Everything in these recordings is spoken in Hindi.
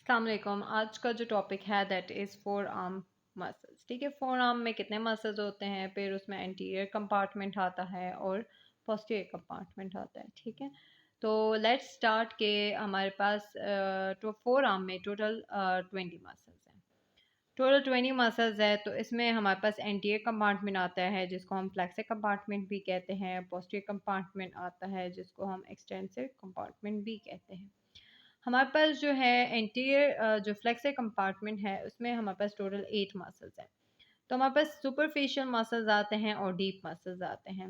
अस्सलाम वालेकुम। आज का जो टॉपिक है that is four arm muscles. ठीक है, फोर आर्म में कितने मसल्स होते हैं, फिर उसमें एंटीरियर कंपार्टमेंट आता है और पोस्टीरियर कंपार्टमेंट आता है। ठीक है, तो लेट्स स्टार्ट के हमारे पास तो फोर आर्म में टोटल 20 मसल्स हैं। टोटल 20 मसल्स है, तो इसमें हमारे पास एंटीरियर कंपार्टमेंट आता है जिसको हम फ्लेक्सर कंपार्टमेंट भी कहते हैं। पोस्टीरियर कंपार्टमेंट आता है जिसको हम एक्सटेंसिव कंपार्टमेंट भी कहते हैं। हमारे पास जो है एंटीरियर जो फ्लेक्सर कंपार्टमेंट है उसमें हमारे पास टोटल 8 मसल्स हैं। तो हमारे पास सुपरफिशियल मसल्स आते हैं और डीप मसल्स आते हैं।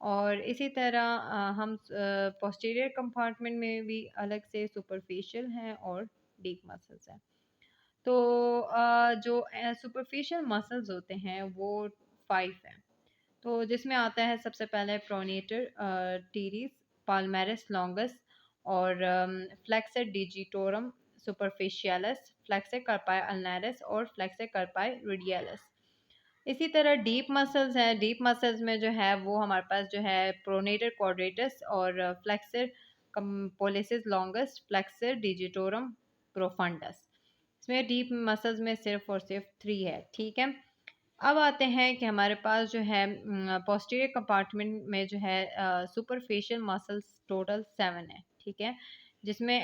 और इसी तरह हम पोस्टीरियर कंपार्टमेंट में भी अलग से सुपरफिशियल हैं और डीप मसल्स हैं। तो जो सुपरफिशियल मसल्स होते हैं वो 5 हैं। तो जिसमें आता है सबसे पहले प्रोनेटर टीरिस, पाल्मेरिस लॉन्गस और फ्लेक्सर डिजिटोरम सुपरफिशियलिस, फ्लेक्सर कार्पाई अल्नारिस और फ्लेक्सर कार्पाई रेडियलिस। इसी तरह डीप मसल्स हैं। डीप मसल्स में जो है वो हमारे पास जो है प्रोनेटर क्वाड्रेटस और flexor policies longus, flexor digitorum profundis. इसमें डीप मसल्स में सिर्फ और सिर्फ 3 है। ठीक है, अब आते हैं कि हमारे पास जो है पोस्टीरियर कंपार्टमेंट में जो है सुपरफिशियल मसल्स टोटल 7 है। ठीक है, जिसमें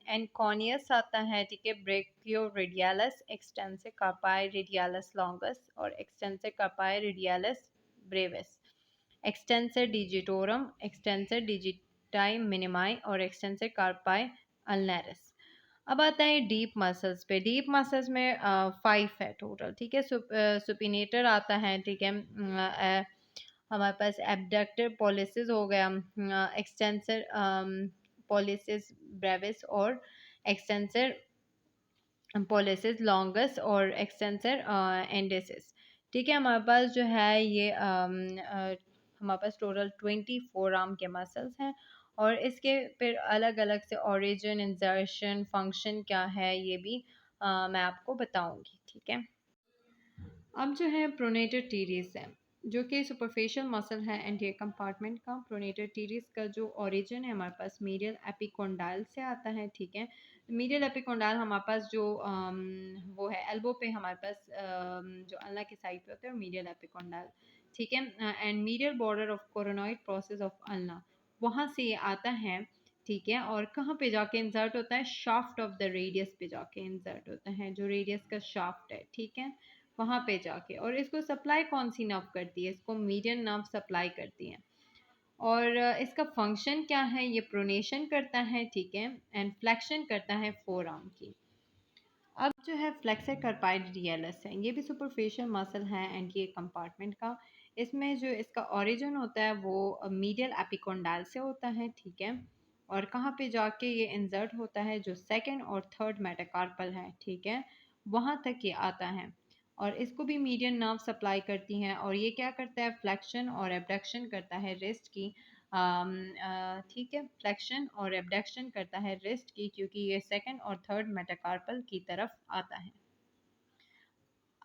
एनकोनियस आता है। ठीक है, brachioradialis, extensor carpi radialis longus और extensor carpi radialis brevis, extensor digitorum, extensor digiti minimi और एक्सटेंसर कार्पाई अल्नेरिस। अब आता है डीप मसल्स पे। डीप मसल्स में 5 है टोटल। ठीक है, सुपिनेटर आता है। ठीक है, हमारे पास एबडक्टर पॉलिसिस हो गया, एक्सटेंसर पॉलिसिस ब्रेविस और एक्सटेंसर पॉलिसिस लॉन्गस और एक्सटेंसर एंडेसिस। ठीक है, हमारे पास जो है ये हमारे पास टोटल 24 आर्म के मसल्स हैं और इसके फिर अलग अलग से ओरिजिन, इंसर्शन, फंक्शन क्या है ये भी मैं आपको बताऊंगी। ठीक है, अब जो है प्रोनेटर टीरिस है जो कि सुपरफिशियल मसल है एंटीरियर कंपार्टमेंट का। प्रोनेटर टीरिस का जो ओरिजिन है हमारे पास मीडियल एपिकोंडाइल से आता है। ठीक है, मीडियल एपिकोंडाइल हमारे पास जो वो है एल्बो पे हमारे पास जो अल्ना की साइड पे होता है मीडियल एपिकोंडाइल। ठीक है, and medial border of coronoid process of ulna, वहाँ से ये आता है। ठीक है, और कहाँ पे जाके इंसर्ट होता है? शाफ्ट ऑफ द रेडियस पे जाके इंसर्ट होता है, जो रेडियस का शाफ्ट है। ठीक है, वहाँ पे जाके, और इसको सप्लाई कौन सी नर्व करती है? इसको मीडियन नर्व सप्लाई करती है। और इसका फंक्शन क्या है? ये प्रोनेशन करता है। ठीक है, एंड फ्लेक्शन करता है फोर आर्म की। अब जो है फ्लेक्सर कार्पाई रियलिस है, ये भी सुपरफिशियल मसल है एंड ये कंपार्टमेंट का। इसमें जो इसका ओरिजिन होता है वो मीडियल एपिकोंडाइल से होता है। ठीक है, और कहाँ पे जाके ये इंसर्ट होता है? जो सेकंड और थर्ड मेटाकार्पल है। ठीक है, वहाँ तक ये आता है और इसको भी मीडियन नर्व सप्लाई करती हैं और ये क्या करता है? फ्लेक्शन और एबडक्शन करता है रिस्ट की। ठीक है, फ्लेक्शन और एबडक्शन करता है रिस्ट की, क्योंकि ये सेकंड और थर्ड मेटाकार्पल की तरफ आता है।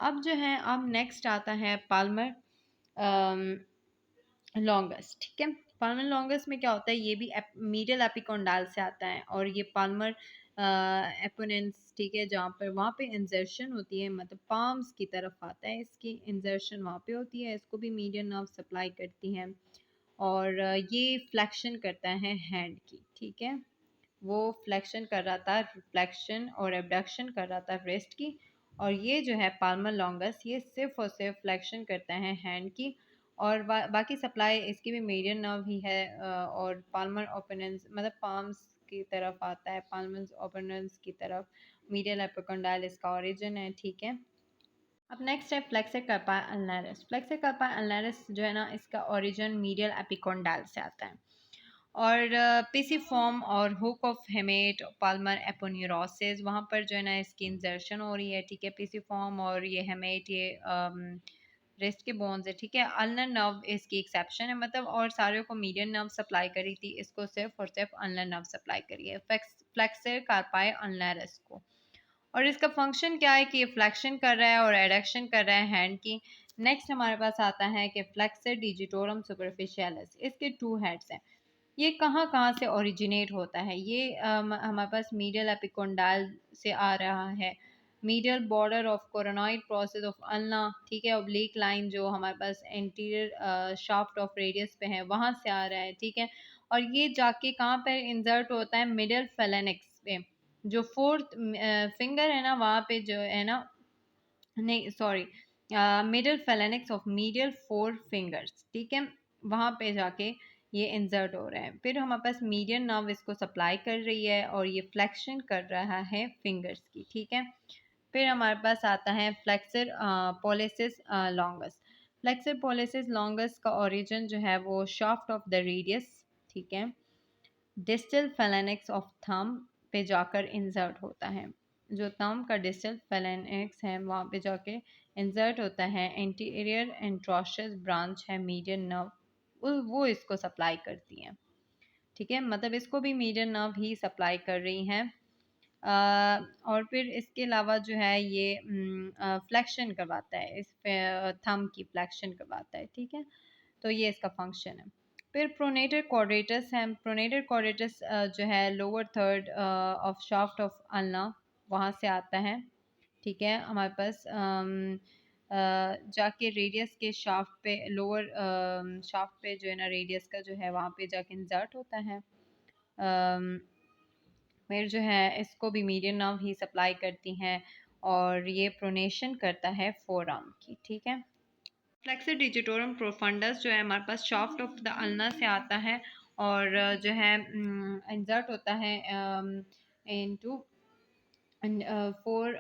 अब जो है अब नेक्स्ट आता है पाल्मर लॉन्गस। ठीक है, पाल्मर लॉन्गस में क्या होता है? ये भी मीडियल एपिकोंडाइल से आता है और ये पाल्मर एपोनेंस। ठीक है, जहाँ पर वहाँ पे इंजर्शन होती है, मतलब पाम्स की तरफ आता है, इसकी इंजर्शन वहाँ पे होती है। इसको भी मीडियन नर्व सप्लाई करती हैं और ये फ्लेक्शन करता है हैंड की। ठीक है, वो फ्लेक्शन कर रहा था, फ्लेक्शन और एबडक्शन कर रहा था रिस्ट की, और ये जो है पाल्मर लॉन्गस ये सिर्फ और सिर्फ फ्लेक्शन करता है हैंड की। और बाकी सप्लाई इसकी भी मीडियन नर्व ही है और पाल्मर ओपेनेंस मतलब पाम्स की तरफ आता है, पाल्मर ओपेनेंस की तरफ। मीडियल एपिकोंडाइल इसका ओरिजिन है। ठीक है, अब नेक्स्ट है फ्लेक्सर कार्पाई अल्नारिस। फ्लेक्सर कार्पाई अल्नारिस जो है ना, इसका ओरिजिन मीडियल एपिकोंडाइल से आता है और पिसिफॉर्म और hook of hamate Palmer aponeurosis, वहाँ पर जो है ना इसकी इंजर्शन हो रही है। ठीक है, पिसिफॉर्म और ये हेमेट ये रेस्ट के बोन्स है। ठीक है, अल्नर नर्व इसकी एक्सेप्शन है, मतलब और सारे को मीडियन नर्व सप्लाई करी थी, इसको सिर्फ और सिर्फ अल्नर नर्व सप्लाई करी है, फ्लेक्सर कार्पाई अल्नारिस को। और इसका फंक्शन क्या है कि ये फ्लेक्शन कर रहा है और एडक्शन कर रहा है हैंड की। नेक्स्ट हमारे पास आता है कि फ्लेक्सर डिजिटोरम सुपरफिशियलिस, इसके 2 हेड्स हैं। ये कहाँ कहाँ से ओरिजिनेट होता है? ये हमारे पास मीडियल एपिकोंडाइल से आ रहा है, medial border of coronoid process of ulna, ठीक है, ऑब्लिक लाइन जो हमारे पास एंटीरियर शाफ्ट ऑफ रेडियस पे है वहाँ से आ रहा है, ठीक है। और ये जाके कहाँ पर इंसर्ट होता है? मिडिल फेलेनिक्स पे, जो फोर्थ फिंगर है ना वहाँ पे जो है ना, नहीं sorry, middle phalanx of medial four fingers, ठीक है, वहाँ पे जाके ये इंसर्ट हो रहा है। फिर हमारे पास मीडियन नर्व इसको सप्लाई कर रही है और ये फ्लेक्शन कर रहा है फिंगर्स की, ठीक है। फिर हमारे पास आता है फ्लेक्सर पोलेसिस लॉन्गस। फ्लेक्सर पोलेसिस लॉन्गस का ओरिजिन जो है वो शाफ्ट ऑफ द रेडियस, ठीक है, डिस्टल फेलेनिक्स ऑफ थंब पे जाकर इंसर्ट होता है। जो थंब का डिस्टल फेलेनिक्स है वहाँ पे जाके इंसर्ट होता है। एंटीरियर एंट्रोशियस ब्रांच है मीडियन नर्व, वो इसको सप्लाई करती है, ठीक है, मतलब इसको भी मीडियन नर्व ही सप्लाई कर रही हैं। और फिर इसके अलावा जो है ये फ्लेक्शन करवाता है, इस थंब की फ्लेक्शन करवाता है, ठीक है, तो ये इसका फंक्शन है। फिर प्रोनेटर क्वाड्रेटस है। प्रोनेटर क्वाड्रेटस जो है lower third of shaft of ulna, वहाँ से आता है, ठीक है, हमारे पास जाके रेडियस के शाफ्ट पे, लोअर शाफ्ट पे जो है ना रेडियस का जो है वहाँ पे जाके इंसर्ट होता है। फिर जो है इसको भी मीडियन नर्व ही सप्लाई करती हैं और ये प्रोनेशन करता है फोर आर्म की, ठीक है। फ्लेक्सर डिजिटोरम प्रोफंडस जो है हमारे पास शाफ्ट ऑफ द अल्ना से आता है और जो है इंसर्ट होता है इनटू फोर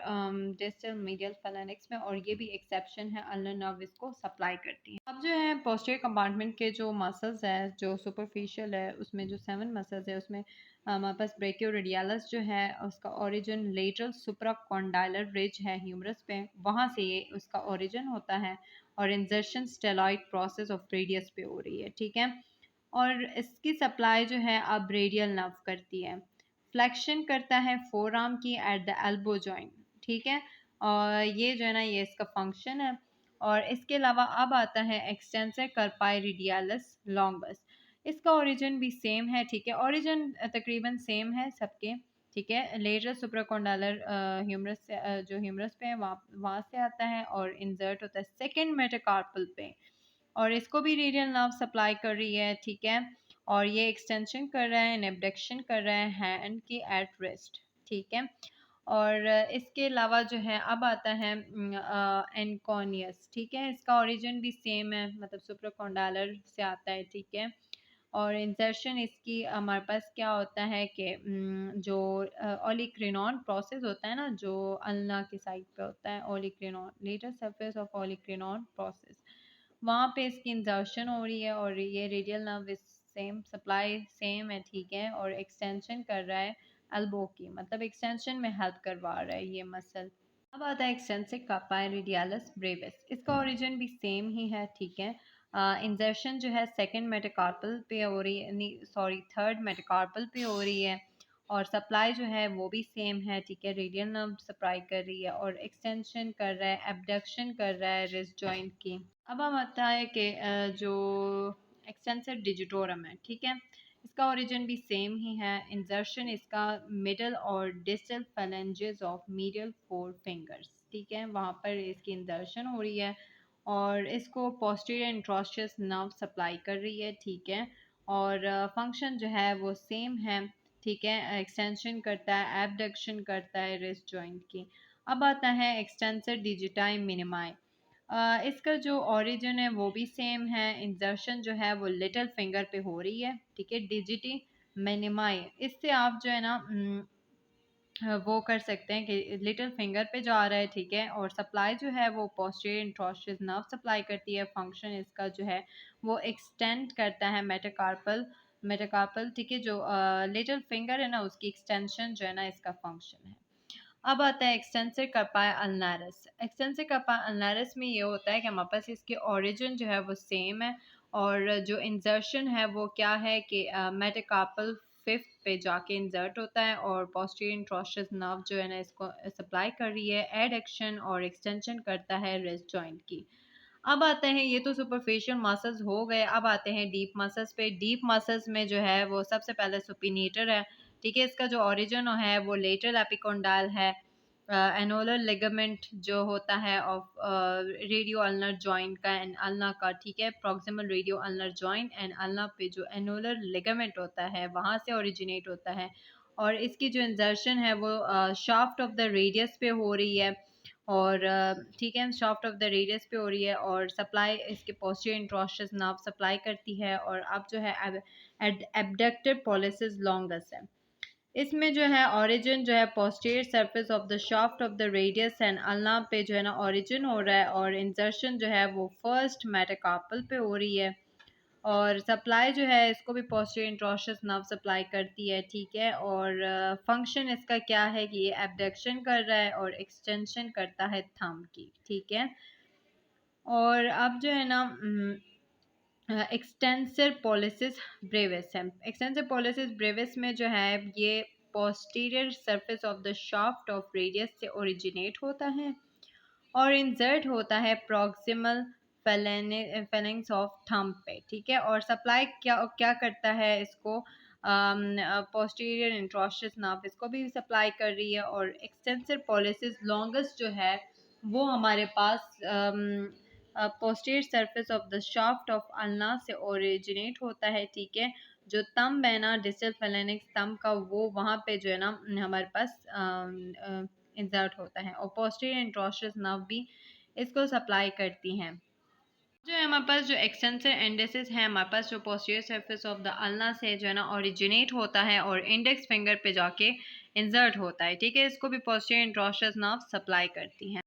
डिस्टल मीडियल फेलेनिक्स में, और ये भी एक्सेप्शन है, अल्नर नर्व इसको सप्लाई करती है। अब जो है पोस्टीरियर कंपार्टमेंट के जो मसल्स है जो सुपरफिशियल है, उसमें जो 7 मसल्स है उसमें हमारे पास ब्रेकियोरेडियालस जो है उसका ओरिजिन लेटरल सुप्राकॉन्डाइलर रिज है ह्यूमरस पे, वहाँ से ये उसका ओरिजिन होता है और इंजर्शन स्टेलॉइड प्रोसेस ऑफ रेडियस पे हो रही है, ठीक है। और इसकी सप्लाई जो है अब रेडियल नर्व करती है। फ्लेक्शन करता है फोर आर्म की एट द एल्बो जॉइंट, ठीक है, और ये जो है ना ये इसका फंक्शन है। और इसके अलावा अब आता है एक्सटेंसर कार्पाई रेडियालस लॉन्गस। इसका ओरिजिन भी सेम है, ठीक है, ओरिजिन तकरीबन सेम है सबके, ठीक है। लेटर सुप्राकॉन्डालर ह्यूमरस से जो ह्यूमरस पे है वहाँ वहाँ से आता है और इंसर्ट होता है सेकेंड मेटाकार्पल पे, और इसको भी रेडियल नर्व सप्लाई कर रही है, ठीक है। और ये एक्सटेंशन कर रहा है, एब्डक्शन कर रहा है हैंड की एट रेस्ट, ठीक है। और इसके अलावा जो है अब आता है एनकोनियस, ठीक है, इसका ओरिजिन भी सेम है, मतलब सुप्राकॉन्डालर से आता है, ठीक है। और इंसर्शन इसकी हमारे पास क्या होता है कि जो ओलिक्रिनॉन प्रोसेस होता है ना, जो अल्ना की साइड पे होता है, ओलिक्रिनॉन लेटर सरफेस ऑफ ओलिक्रिनॉन प्रोसेस, वहाँ पे इसकी इंसर्शन हो रही है और ये radial nerve same supply same है, ठीक है, और एक्सटेंशन कर रहा है एल्बो की, मतलब एक्सटेंशन में हेल्प करवा रहा है ये मसल। अब आता है एक्सटेंसिव कार्पाई रेडियालस ब्रेविस। इसका ओरिजिन भी सेम ही है, ठीक है। इंजर्शन जो है सेकंड मेटाकार्पल पे हो रही है, नहीं सॉरी थर्ड मेटाकार्पल पे हो रही है, और सप्लाई जो है वो भी सेम है, ठीक है, रेडियल नर्व सप्लाई कर रही है और एक्सटेंशन कर रहा है, एब्डक्शन कर रहा है रिस्ट जॉइंट की। अब हम आता है कि जो एक्सटेंसिव डिजिटोरम है, ठीक है, इसका ओरिजिन भी सेम ही है। इंजर्शन इसका मिडल और distal phalanges of medial four fingers, ठीक है, वहाँ पर इसकी इंजर्शन हो रही है और इसको पोस्टीरियर इंट्रोशियस नर्व सप्लाई कर रही है, ठीक है। और फंक्शन जो है वो सेम है, ठीक है, एक्सटेंशन करता है, एबडक्शन करता है रिस्ट जॉइंट की। अब आता है एक्सटेंसर डिजिटाई मिनिमाई। इसका जो ओरिजिन है वो भी सेम है। इंजर्शन जो है वो लिटिल फिंगर पे हो रही है, ठीक है, डिजिटी मिनिमाई, इससे आप जो है ना वो कर सकते हैं कि लिटिल फिंगर पे जा रहा है, ठीक है, और सप्लाई जो है वो पोस्टीरियर इंट्रोशियस नर्व सप्लाई करती है। फंक्शन इसका जो है वो एक्सटेंड करता है मेटाकार्पल मेटाकार्पल, ठीक है, जो लिटिल फिंगर है ना उसकी एक्सटेंशन जो है ना इसका फंक्शन है। अब आता है एक्सटेंसिव कार्पाई अल्नारिस। एक्सटेंसिव कार्पाई अल्नारिस में ये होता है कि हमारे पास इसके ओरिजिन जो है वो सेम है और जो इंजर्शन है वो क्या है कि मेटाकार्पल फिफ्थ पे जाके इंजर्ट होता है और पोस्टीरियर इंट्रोशियस नर्व जो है ना इसको सप्लाई कर रही है, एडक्शन और एक्सटेंशन करता है रिस्ट जॉइंट की। अब आते हैं, ये तो सुपरफिशियल मसल्स हो गए, अब आते हैं डीप मसल्स पे। डीप मसल्स में जो है वो सबसे पहले सुपिनेटर है, ठीक है। इसका जो ओरिजिन है वो लेटरल एपिकोंडाइल है। एनोलर लिगामेंट जो होता है ऑफ रेडियो अल्नर जॉइंट का एंड अल्ना का, ठीक है। Proximal radio ulnar joint and ulna पे जो एनोलर लिगामेंट होता है वहाँ से ओरिजिनेट होता है, और इसकी जो इंजर्शन है वो शाफ्ट ऑफ द रेडियस पे हो रही है, और ठीक है, शाफ्ट ऑफ द रेडियस पे हो रही है, और सप्लाई इसके पोस्टीरियर इंट्रोस्टस नर्व सप्लाई करती है। और अब जो है एब्डक्टर पॉलिसिस लॉन्गस है। इसमें जो है ओरिजिन जो है posterior surface of the shaft of the radius and ulna पे जो है ना ओरिजिन हो रहा है, और इंसर्शन जो है वो फर्स्ट मेटाकार्पल पे हो रही है, और सप्लाई जो है इसको भी पोस्टीरियर इंट्रोस्टस नर्व सप्लाई करती है, ठीक है। और फंक्शन इसका क्या है कि ये एब्डक्शन कर रहा है और एक्सटेंशन करता है थंब की, ठीक है। और अब जो है ना एक्सटेंसर पॉलिसिस ब्रेविस है। एक्सटेंसर पॉलिसिस ब्रेविस में जो है ये posterior surface of the shaft of radius से ओरिजिनेट होता है और इंसर्ट होता है प्रॉक्सिमल फेलेंक्स ऑफ थंब पे, ठीक है। और सप्लाई क्या क्या करता है इसको, पोस्टीरियर इंट्रोस्टस नर्व इसको भी सप्लाई कर रही है। और एक्सटेंसर पॉलिसिस लॉन्गेस्ट जो है वो हमारे पास posterior surface of the shaft of ulna से ओरिजिनेट होता है, ठीक है। जो तंब है ना डिस्टल फेलेनिक्स तंब का, वो वहाँ पे जो है ना हमारे पास इंसर्ट होता है, और पोस्टीरियर इंट्रोस्टस नर्व भी इसको सप्लाई करती हैं। जो है हमारे पास जो एक्सटेंसर एंडेसिस है, हमारे पास जो posterior surface of the ulna से जो है ना ओरिजिनेट होता है और इंडेक्स फिंगर पे जाके इंसर्ट होता है, ठीक है। इसको भी पोस्टीरियर इंट्रोस्टस नर्व सप्लाई करती हैं।